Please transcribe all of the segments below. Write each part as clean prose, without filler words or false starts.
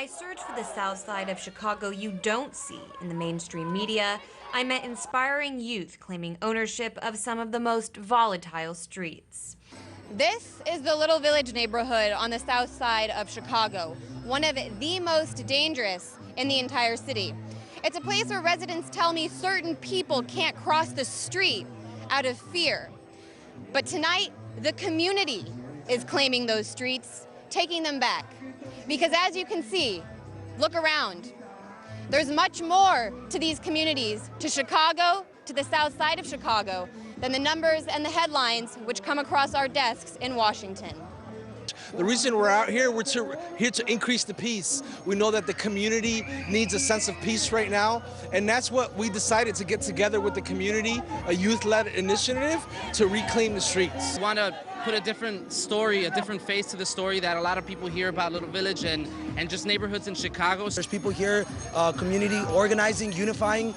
I searched for the south side of Chicago you don't see in the mainstream media, I met inspiring youth claiming ownership of some of the most volatile streets. This is the Little Village neighborhood on the south side of Chicago, one of the most dangerous in the entire city. It's a place where residents tell me certain people can't cross the street out of fear. But tonight, the community is claiming those streets, taking them back. Because as you can see, look around. There's much more to these communities, to Chicago, to the south side of Chicago, than the numbers and the headlines which come across our desks in Washington. The reason we're out here, we're here to increase the peace. We know that the community needs a sense of peace right now, and that's what we decided to get together with the community, a youth-led initiative to reclaim the streets. We want to put a different story, a different face to the story that a lot of people hear about Little Village and just neighborhoods in Chicago. There's people here, community organizing, unifying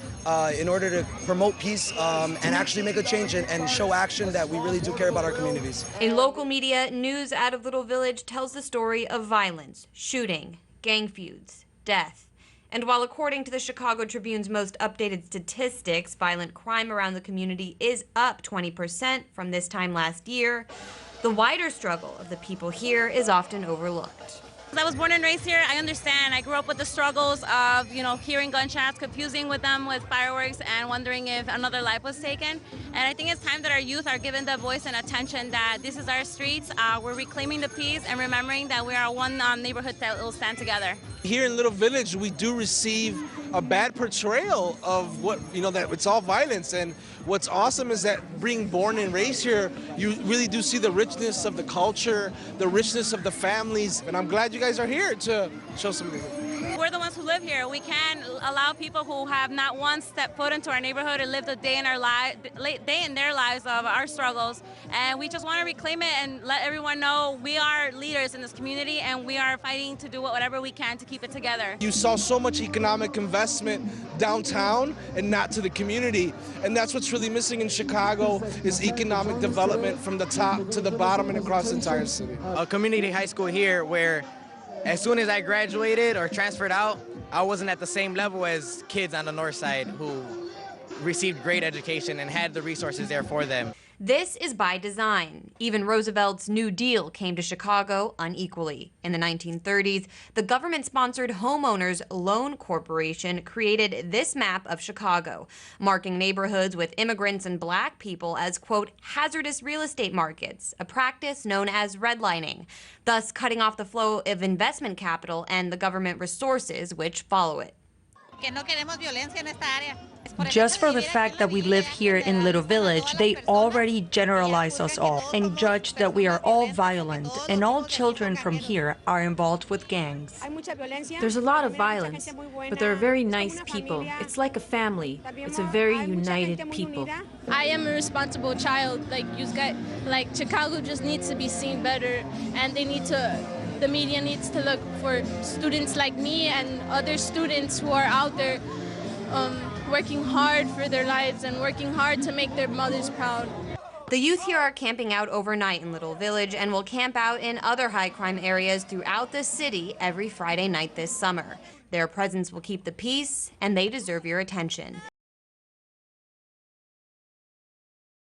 in order to promote peace and actually make a change and show action that we really do care about our communities. In local media, news out of Little Village tells the story of violence, shooting, gang feuds, death. And while according to the Chicago Tribune's most updated statistics, violent crime around the community is up 20% from this time last year, the wider struggle of the people here is often overlooked. I was born and raised here. I understand. I grew up with the struggles of, hearing gunshots, confusing with them with fireworks, and wondering if another life was taken. And I think it's time that our youth are given the voice and attention that this is our streets. We're reclaiming the peace and remembering that we are one neighborhood that will stand together. Here in Little Village, we do receive a bad portrayal of what, that it's all violence. And what's awesome is that being born and raised here, you really do see the richness of the culture, the richness of the families. And I'm glad you guys are here to show some of it. We're the ones who live here. We can't allow people who have not once stepped foot into our neighborhood and lived a day in their lives of our struggles. And we just want to reclaim it and let everyone know we are leaders in this community and we are fighting to do whatever we can to keep it together. You saw so much economic investment downtown and not to the community. And that's what's really missing in Chicago is economic development from the top to the bottom and across the entire city. A community high school here where as soon as I graduated or transferred out, I wasn't at the same level as kids on the north side who received great education and had the resources there for them. This is by design. Even Roosevelt's New Deal came to Chicago unequally. In the 1930s, the government-sponsored Homeowners Loan Corporation created this map of Chicago, marking neighborhoods with immigrants and black people as, quote, hazardous real estate markets, a practice known as redlining, thus cutting off the flow of investment capital and the government resources which follow it. Just for the fact that we live here in Little Village, they already generalize us all and judge that we are all violent, and all children from here are involved with gangs. There's a lot of violence, but they're very nice people. It's like a family. It's a very united people. I am a responsible child. Like Chicago just needs to be seen better, and the media needs to look for students like me and other students who are out there working hard for their lives and working hard to make their mothers proud. The youth here are camping out overnight in Little Village and will camp out in other high-crime areas throughout the city every Friday night this summer. Their presence will keep the peace, and they deserve your attention.